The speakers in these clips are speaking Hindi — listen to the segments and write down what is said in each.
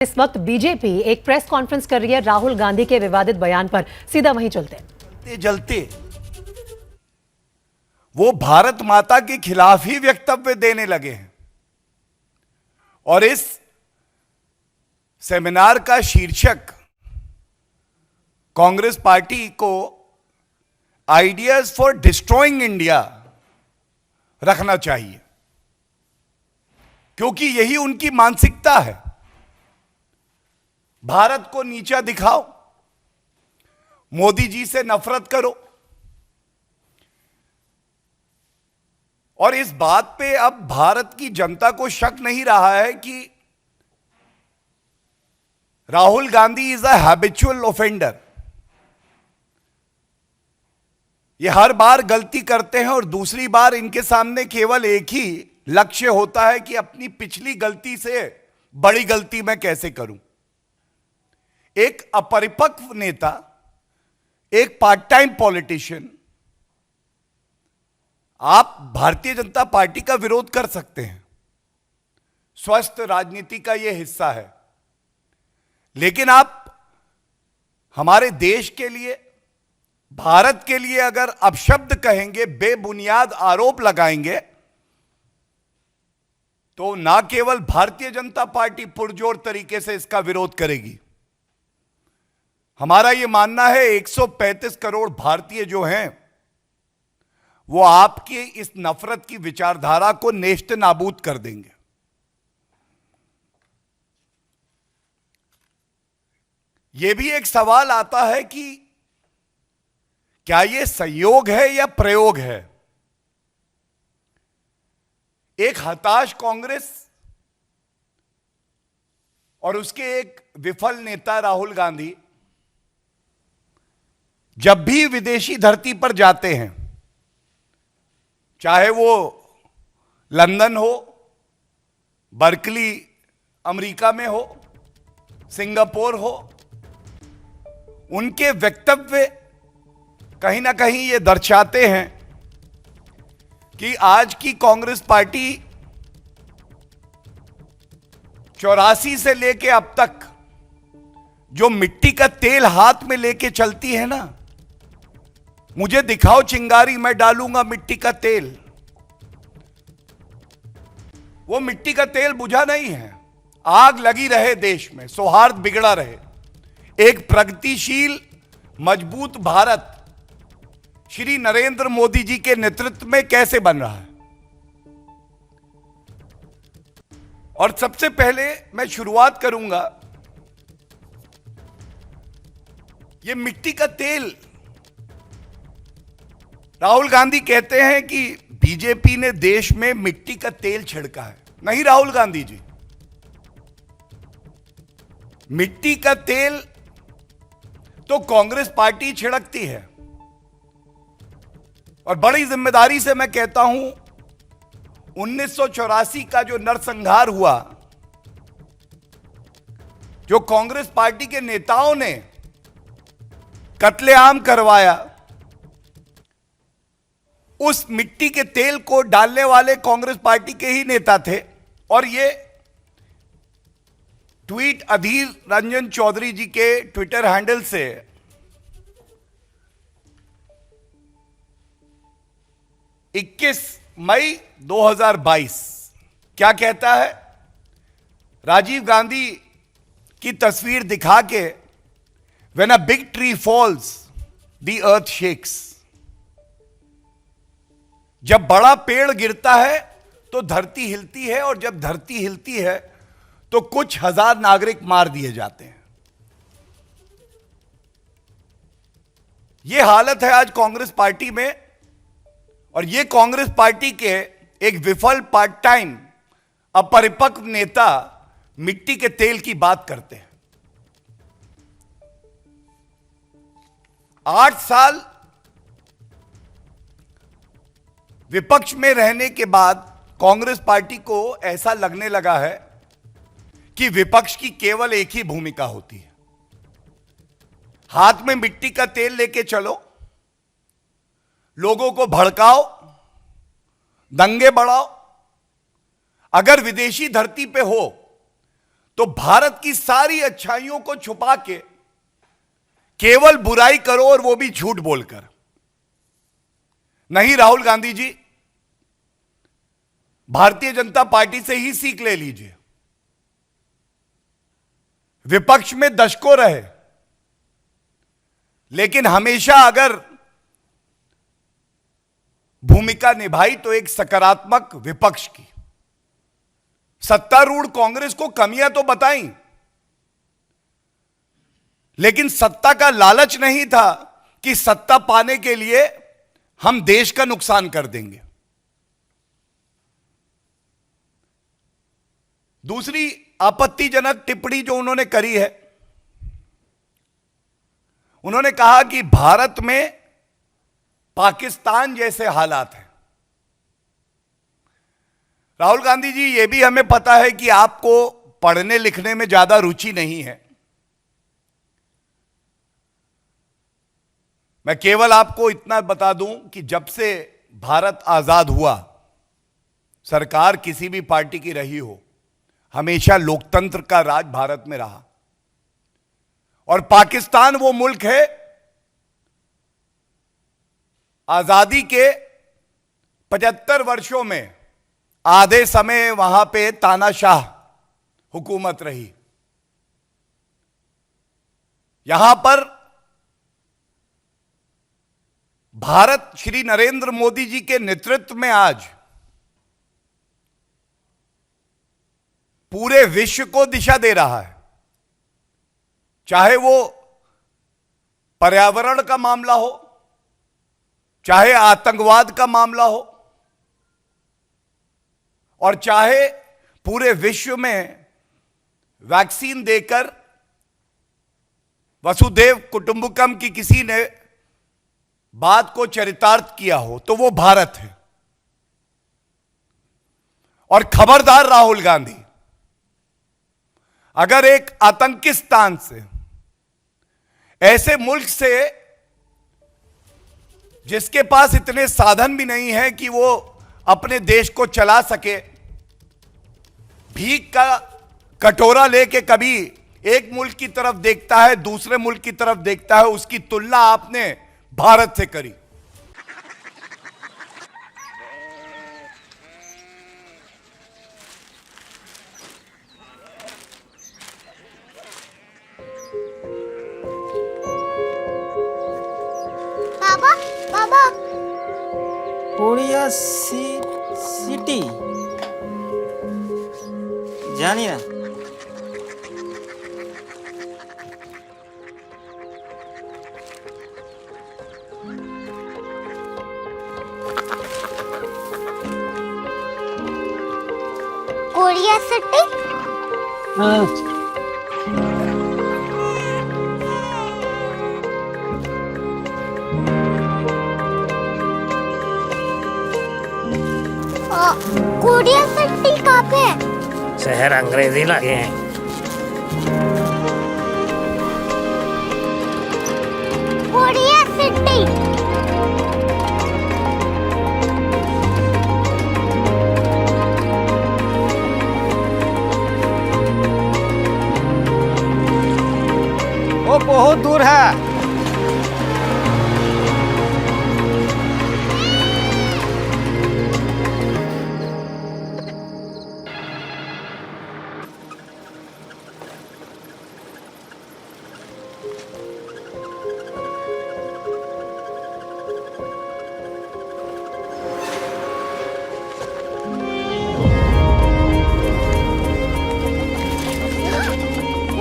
इस वक्त बीजेपी एक प्रेस कॉन्फ्रेंस कर रही है राहुल गांधी के विवादित बयान पर। सीधा वहीं चलते हैं। जलते वो भारत माता के खिलाफ ही वक्तव्य देने लगे हैं और इस सेमिनार का शीर्षक कांग्रेस पार्टी को आइडियाज फॉर डिस्ट्रॉइंग इंडिया रखना चाहिए, क्योंकि यही उनकी मानसिकता है। भारत को नीचा दिखाओ, मोदी जी से नफरत करो। और इस बात पे अब भारत की जनता को शक नहीं रहा है कि Rahul Gandhi is a habitual offender. ये हर बार गलती करते हैं और दूसरी बार इनके सामने केवल एक ही लक्ष्य होता है कि अपनी पिछली गलती से बड़ी गलती मैं कैसे करूं। एक अपरिपक्व नेता, एक पार्ट टाइम पॉलिटिशियन, आप भारतीय जनता पार्टी का विरोध कर सकते हैं, स्वस्थ राजनीति का यह हिस्सा है, लेकिन आप हमारे देश के लिए, भारत के लिए अगर अपशब्द कहेंगे, बेबुनियाद आरोप लगाएंगे, तो ना केवल भारतीय जनता पार्टी पुरजोर तरीके से इसका विरोध करेगी। हमारा यह मानना है 135 करोड़ भारतीय जो हैं वो आपकी इस नफरत की विचारधारा को नेस्त नाबूद कर देंगे। यह भी एक सवाल आता है कि क्या यह संयोग है या प्रयोग है। एक हताश कांग्रेस और उसके एक विफल नेता राहुल गांधी जब भी विदेशी धरती पर जाते हैं, चाहे वो लंदन हो, बर्कली अमेरिका में हो, सिंगापुर हो, उनके वक्तव्य कहीं ना कहीं ये दर्शाते हैं कि आज की कांग्रेस पार्टी 84 से लेके अब तक जो मिट्टी का तेल हाथ में लेके चलती है ना, मुझे दिखाओ चिंगारी, मैं डालूंगा मिट्टी का तेल, वो मिट्टी का तेल बुझा नहीं है। आग लगी रहे देश में, सौहार्द बिगड़ा रहे, एक प्रगतिशील मजबूत भारत श्री नरेंद्र मोदी जी के नेतृत्व में कैसे बन रहा है। और सबसे पहले मैं शुरुआत करूंगा, ये मिट्टी का तेल, राहुल गांधी कहते हैं कि बीजेपी ने देश में मिट्टी का तेल छिड़का है। नहीं राहुल गांधी जी, मिट्टी का तेल तो कांग्रेस पार्टी छिड़कती है। और बड़ी जिम्मेदारी से मैं कहता हूं, 1984 का जो नरसंहार हुआ, जो कांग्रेस पार्टी के नेताओं ने कत्लेआम करवाया, उस मिट्टी के तेल को डालने वाले कांग्रेस पार्टी के ही नेता थे। और ये ट्वीट अधीर रंजन चौधरी जी के ट्विटर हैंडल से 21 मई 2022 क्या कहता है, राजीव गांधी की तस्वीर दिखा के, when a big tree falls the earth shakes. जब बड़ा पेड़ गिरता है तो धरती हिलती है, और जब धरती हिलती है तो कुछ हजार नागरिक मार दिए जाते हैं। यह हालत है आज कांग्रेस पार्टी में। और यह कांग्रेस पार्टी के एक विफल पार्ट टाइम अपरिपक्व नेता मिट्टी के तेल की बात करते हैं। 8 साल विपक्ष में रहने के बाद कांग्रेस पार्टी को ऐसा लगने लगा है कि विपक्ष की केवल एक ही भूमिका होती है, हाथ में मिट्टी का तेल लेके चलो, लोगों को भड़काओ, दंगे बढ़ाओ। अगर विदेशी धरती पे हो तो भारत की सारी अच्छाइयों को छुपा के केवल बुराई करो, और वो भी झूठ बोलकर। नहीं राहुल गांधी जी, भारतीय जनता पार्टी से ही सीख ले लीजिए। विपक्ष में दशकों रहे, लेकिन हमेशा अगर भूमिका निभाई तो एक सकारात्मक विपक्ष की। सत्तारूढ़ कांग्रेस को कमियां तो बताई, लेकिन सत्ता का लालच नहीं था कि सत्ता पाने के लिए हम देश का नुकसान कर देंगे। दूसरी आपत्तिजनक टिप्पणी जो उन्होंने करी है, उन्होंने कहा कि भारत में पाकिस्तान जैसे हालात हैं। राहुल गांधी जी, यह भी हमें पता है कि आपको पढ़ने लिखने में ज्यादा रुचि नहीं है। मैं केवल आपको इतना बता दूं कि जब से भारत आजाद हुआ, सरकार किसी भी पार्टी की रही हो, हमेशा लोकतंत्र का राज भारत में रहा। और पाकिस्तान वो मुल्क है, आजादी के 75 वर्षों में आधे समय वहां पे तानाशाह हुकूमत रही। यहां पर भारत श्री नरेंद्र मोदी जी के नेतृत्व में आज पूरे विश्व को दिशा दे रहा है। चाहे वो पर्यावरण का मामला हो, चाहे आतंकवाद का मामला हो, और चाहे पूरे विश्व में वैक्सीन देकर वसुधैव कुटुंबकम की किसी ने बात को चरितार्थ किया हो, तो वो भारत है। और खबरदार राहुल गांधी, अगर एक आतंकिस्तान से, ऐसे मुल्क से जिसके पास इतने साधन भी नहीं है कि वो अपने देश को चला सके, भीख का कटोरा लेके कभी एक मुल्क की तरफ देखता है, दूसरे मुल्क की तरफ देखता है, उसकी तुलना आपने भारत से करी। बाबा बाबा, कोरिया सिटी জানি না। Korea city. कोरिया सिटी कहाँ पे है? शहर अंग्रेजी लगे हैं। Korea city. वो बहुत दूर है।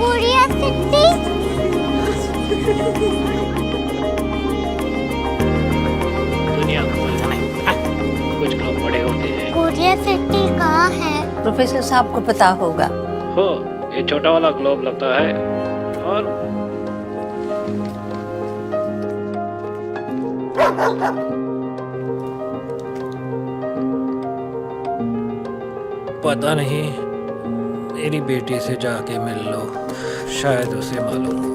Korea city. दुनिया को बोलना है, कुछ लोग बड़े होते हैं। कोरिया सिटी कहाँ है? प्रोफेसर साहब को पता होगा। हो, ये छोटा वाला ग्लोब लगता है। और पता नहीं, मेरी बेटी से जाके मिल लो, शायद उसे मालूम हो।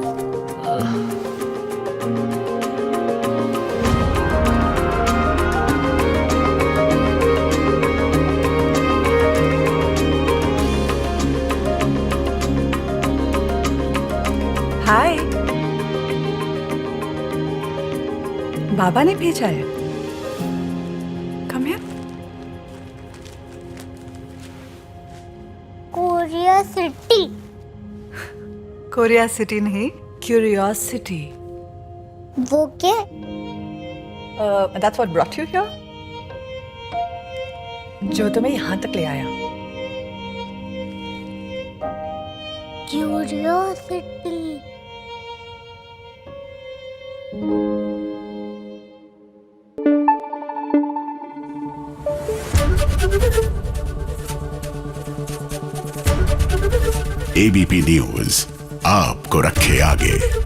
हाय। बाबा ने भेजा है। Come here. Korea city. Korea city नहीं, क्यूरियोसिटी। वो क्या? That's what brought you here? जो तुम्हें यहाँ तक ले आया। क्यूरियोसिटी। एबीपी न्यूज आपको रखे आगे।